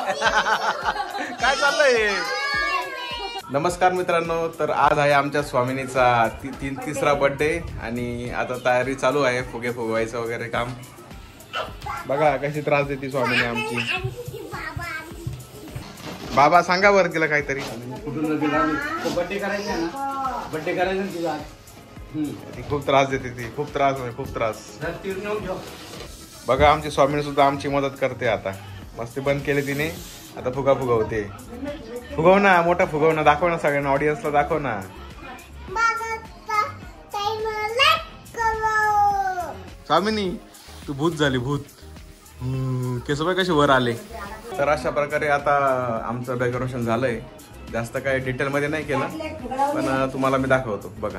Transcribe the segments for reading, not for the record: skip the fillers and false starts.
काय चाललंय? नमस्कार मित्रांनो, तर आज आहे आमच्या स्वामिनीचा तिसरा बर्थडे आणि आता तयारी चालू आहे फुगे फुगवायचं वगैरे काम. बघा कशी त्रास देते स्वामिनी आमची. बाबा सांगा बरं तिला काहीतरी. बर्थडे करायचा ना, बर्थडे करायचा तिला. ती खूप त्रास देते, ती खूप त्रास. बघा आमची स्वामिनी सुद्धा आमची मदत करते. आता मस्ती बंद केली तिने, आता फुगा फुगवते. फुगव ना, मोठा फुगव ना, दाखव ना सगळ्यांना, ऑडियन्सला दाखव ना. स्वामिनी तू भूत झाली, भूत. केसोबाई कसे वर आले. तर अशा प्रकारे आता आमचं डेकोरेशन झालंय. जास्त काही डिटेल मध्ये नाही केलं, पण तुम्हाला मी दाखवतो. बघा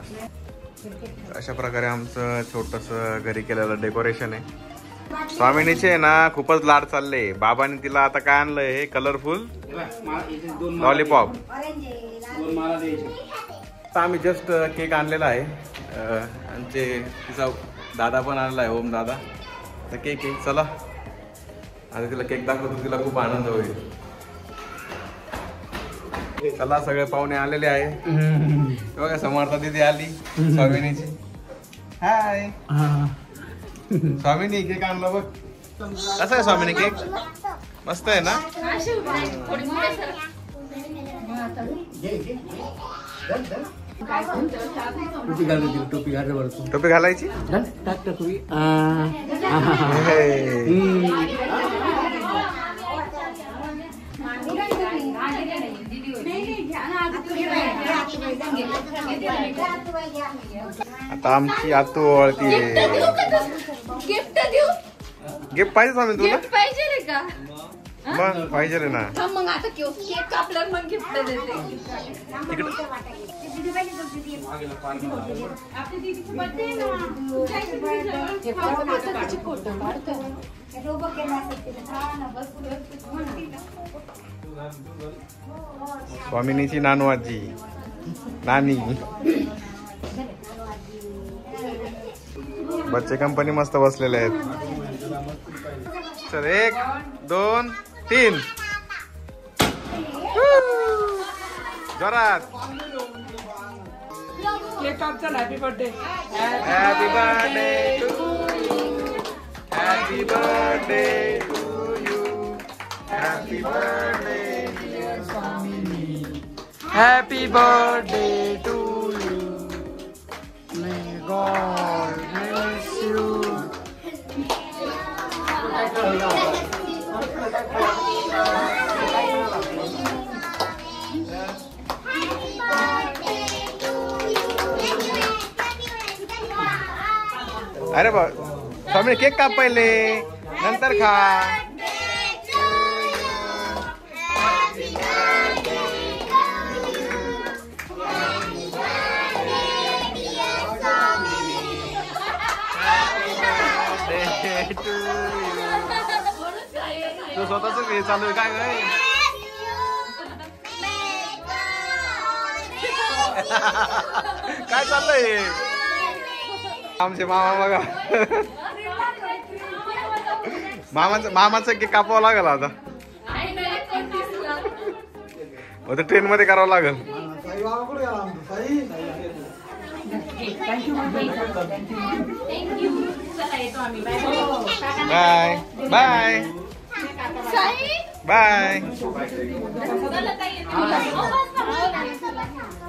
अशा प्रकारे आमचं छोटस घरी केलेलं डेकोरेशन आहे. स्वामिनीचे ना खूपच लाड चालले. बाबांनी तिला आता काय आणलंय, हे कलरफुल लॉलीपॉप. आता आम्ही जस्ट केक आणलेला आहे. आमचे तिचा दादा पण आणला आहे, ओम दादा. तर केक आहे, चला आता तिला केक दाखवतो, तिला खूप आनंद होईल. चला सगळे पाहुणे आलेले आहे. बघा समर्था दीदी आली स्वामिनीची. हाय स्वामिनी, केक आणला बघ. कसा आहे स्वामिनी केक? मस्त आहे ना. टोपी घालायची. आता आमची आतू वळती. गिफ्ट देऊ? गिफ्ट पाहिजे स्वामी तुला? गिफ्ट पाहिजे का? मग पाहिजे ना. मग आता केक कापल्यावर मग गिफ्ट देते. स्वामिनीची नानू आजी, नानी. बच्चे कंपनी मस्त बसलेले आहेत. चल 1 2 3 जोरात. केक काप, चल. Happy birthday. Happy birthday to you. Happy birthday to you. Happy birthday dear Swamini. Happy birthday to you. May God bless you. अरे बा स्वामी, केक काप पहिले, नंतर खा. तू स्वतःच हे चालू आहे काय? काय चाललंय? आमचे मामा बघा. मामाचं केक कापावं लागेल आता. ट्रेन मध्ये करावं लागेल. Bye bye bye.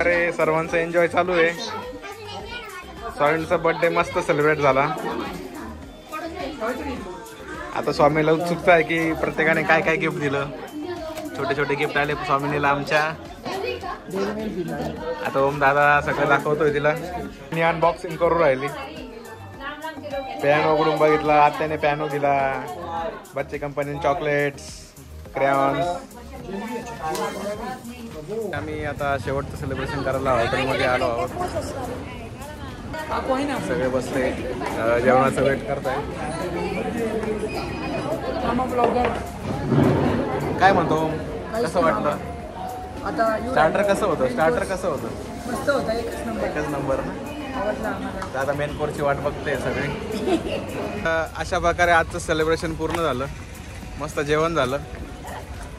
अरे सर्वांचा एन्जॉय चालू आहे. स्वामींचा बर्थडे मस्त सेलिब्रेट झाला. आता स्वामीला उत्सुकता आहे की प्रत्येकाने काय काय गिफ्ट दिलं. छोटे छोटे गिफ्ट आले स्वामिनीला आमच्या. आता ओम दादा सगळं दाखवतोय तिला. मी अनबॉक्सिंग करू राहिली. पॅनो उघडून बघितला, आत्याने पॅनो दिला. बच्चे कंपनी चॉकलेट्स, क्रेयॉन्स. आम्ही आता शेवटचं सेलिब्रेशन करायला हॉटेलमध्ये आलो आहोत. सगळे बसले, जेवणाचं वेट करताय. काय म्हणतो, कसं वाटलं? स्टार्टर कसं होतं? स्टार्टर कसं होतं? मस्त होता, एकच नंबर ना. आता मेन कोर्सची वाट बघते सगळे. अशा प्रकारे आजचं सेलिब्रेशन पूर्ण झालं. मस्त जेवण झालं.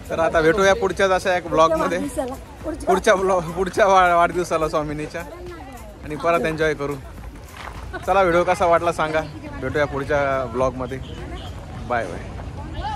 तर आता भेटूया पुढच्याच अशा एक ब्लॉग मध्ये, पुढच्या वाढदिवसाला स्वामिनीच्या, आणि परत एन्जॉय करू. चला, व्हिडिओ कसा वाटला सांगा. भेटूया पुढच्या ब्लॉग मध्ये. Bye bye.